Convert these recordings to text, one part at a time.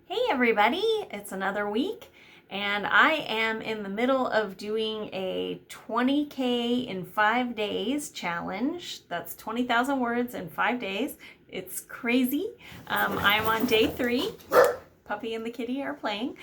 Hey everybody, it's another week and I am in the middle of doing a 20K in 5 days challenge. That's 20,000 words in 5 days. It's crazy. I'm on day 3. Puppy and the kitty are playing.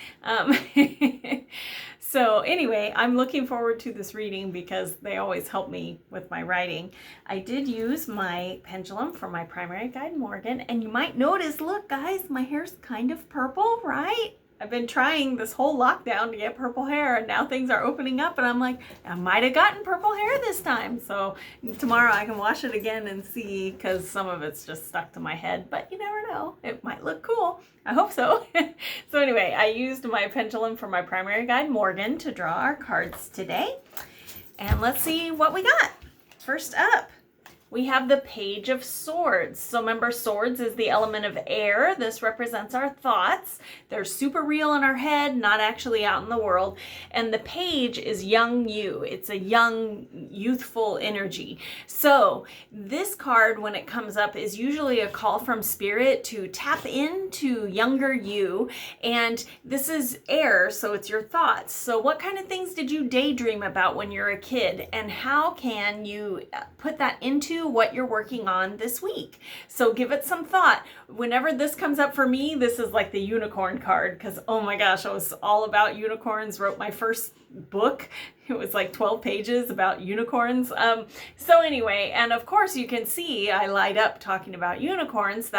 So anyway, I'm looking forward to this reading because they always help me with my writing. I did use my pendulum for my primary guide, Morgan, and you might notice, look guys, my hair's kind of purple, right? I've been trying this whole lockdown to get purple hair, and now things are opening up and I'm like, I might have gotten purple hair this time. So tomorrow I can wash it again and see, because some of it's just stuck to my head, but you never know. It might look cool. I hope so. So anyway, I used my pendulum for my primary guide, Morgan, to draw our cards today. And let's see what we got. First up, we have the Page of Swords. So remember, swords is the element of air. This represents our thoughts. They're super real in our head, not actually out in the world. And the page is young you. It's a young, youthful energy. So this card, when it comes up, is usually a call from spirit to tap into younger you. And this is air, so it's your thoughts. So what kind of things did you daydream about when you're a kid? And how can you put that into what you're working on this week? So give it some thought. Whenever this comes up for me, this is like the unicorn card, because oh my gosh, I was all about unicorns. Wrote my first book. It was like 12 pages about unicorns. So anyway, and of course you can see I light up talking about unicorns.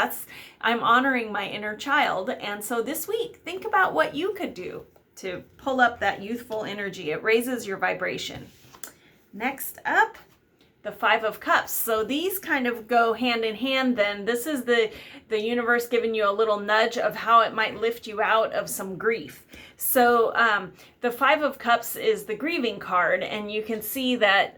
I'm honoring my inner child. And so this week, think about what you could do to pull up that youthful energy. It raises your vibration. Next up, the Five of Cups. So these kind of go hand in hand then. This is the universe giving you a little nudge of how it might lift you out of some grief. So the Five of Cups is the grieving card, and you can see that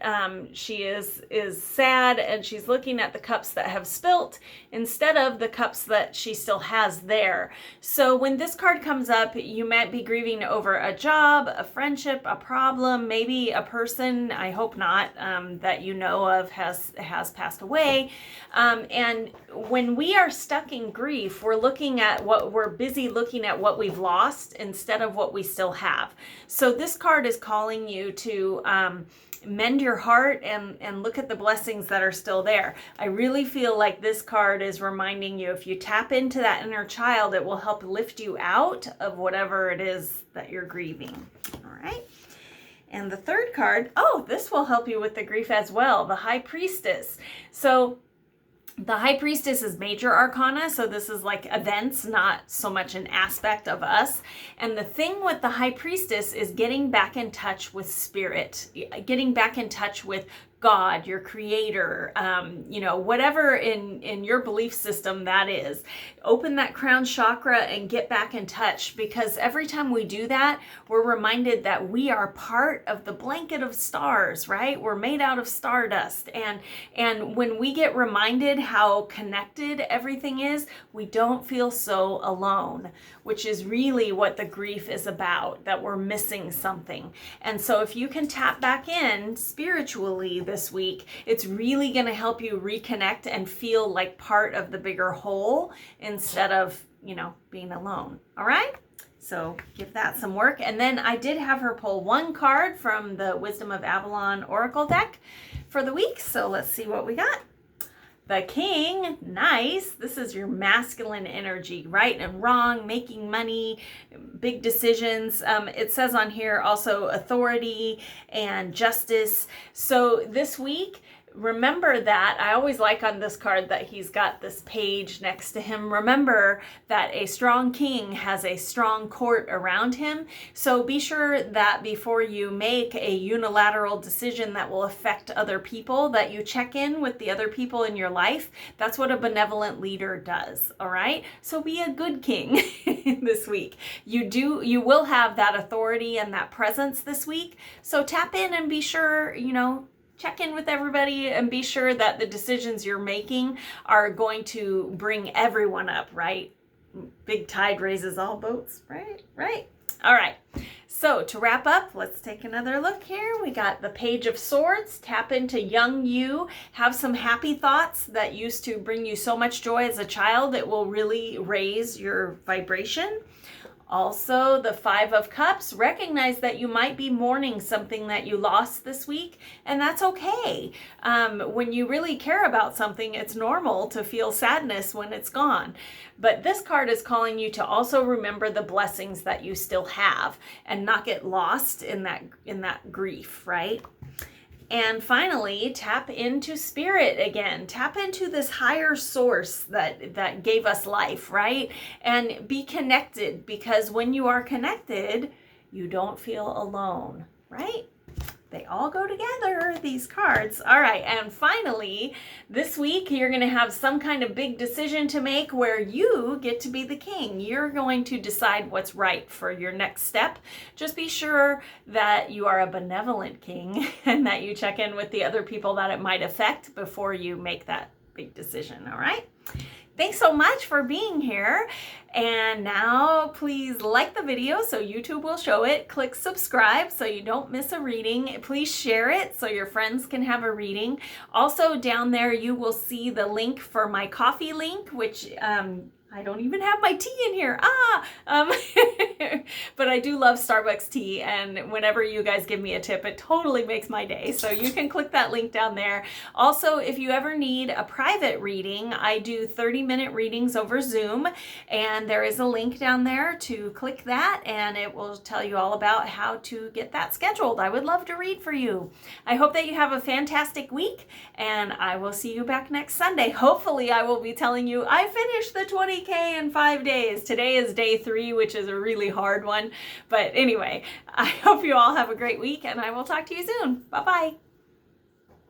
she is sad, and she's looking at the cups that have spilt instead of the cups that she still has there. So when this card comes up, you might be grieving over a job, a friendship, a problem, maybe a person, I hope not, that you know of has passed away. And when we are stuck in grief, we're busy looking at what we've lost instead of what we still have. So this card is calling you to mend your heart and look at the blessings that are still there. I really feel like this card is reminding you, if you tap into that inner child, it will help lift you out of whatever it is that you're grieving. All right. And the third card, this will help you with the grief as well, the High Priestess. So the High Priestess is major arcana, so this is like events, not so much an aspect of us. And the thing with the High Priestess is getting back in touch with spirit, getting back in touch with God, your creator, whatever in your belief system that is. Open that crown chakra and get back in touch, because every time we do that, we're reminded that we are part of the blanket of stars, right? We're made out of stardust. And when we get reminded how connected everything is, we don't feel so alone, which is really what the grief is about, that we're missing something. And so if you can tap back in spiritually this week, it's really going to help you reconnect and feel like part of the bigger whole instead of, being alone. All right? So give that some work. And then I did have her pull one card from the Wisdom of Avalon Oracle deck for the week. So let's see what we got. The King, nice. This is your masculine energy, right and wrong, making money, big decisions. It says on here also authority and justice. So this week, remember that, I always like on this card that he's got this page next to him. Remember that a strong king has a strong court around him. So be sure that before you make a unilateral decision that will affect other people, that you check in with the other people in your life. That's what a benevolent leader does. All right. So be a good king this week. You will have that authority and that presence this week. So tap in and be sure, check in with everybody and be sure that the decisions you're making are going to bring everyone up, right? Big tide raises all boats, right? Right. All right. So to wrap up, let's take another look here. We got the Page of Swords. Tap into young you. Have some happy thoughts that used to bring you so much joy as a child. It will really raise your vibration. Also, the Five of Cups. Recognize that you might be mourning something that you lost this week, and that's okay. When you really care about something, it's normal to feel sadness when it's gone. But this card is calling you to also remember the blessings that you still have and not get lost in that grief, right? And finally, tap into spirit again. Tap into this higher source that gave us life, right? And be connected, because when you are connected, you don't feel alone, right? They all go together, these cards. All right, and finally, this week you're going to have some kind of big decision to make where you get to be the king. You're going to decide what's right for your next step. Just be sure that you are a benevolent king and that you check in with the other people that it might affect before you make that big decision, all right? Thanks so much for being here. And now please like the video so YouTube will show it. Click subscribe so you don't miss a reading. Please share it so your friends can have a reading. Also down there you will see the link for my coffee link, which I don't even have my tea in here. But I do love Starbucks tea, and whenever you guys give me a tip, it totally makes my day. So you can click that link down there. Also, if you ever need a private reading, I do 30-minute readings over Zoom, and there is a link down there to click that, and it will tell you all about how to get that scheduled. I would love to read for you. I hope that you have a fantastic week, and I will see you back next Sunday. Hopefully, I will be telling you I finished the 20K in 5 days. Today is day 3, which is a really hard one. But anyway, I hope you all have a great week, and I will talk to you soon. Bye-bye.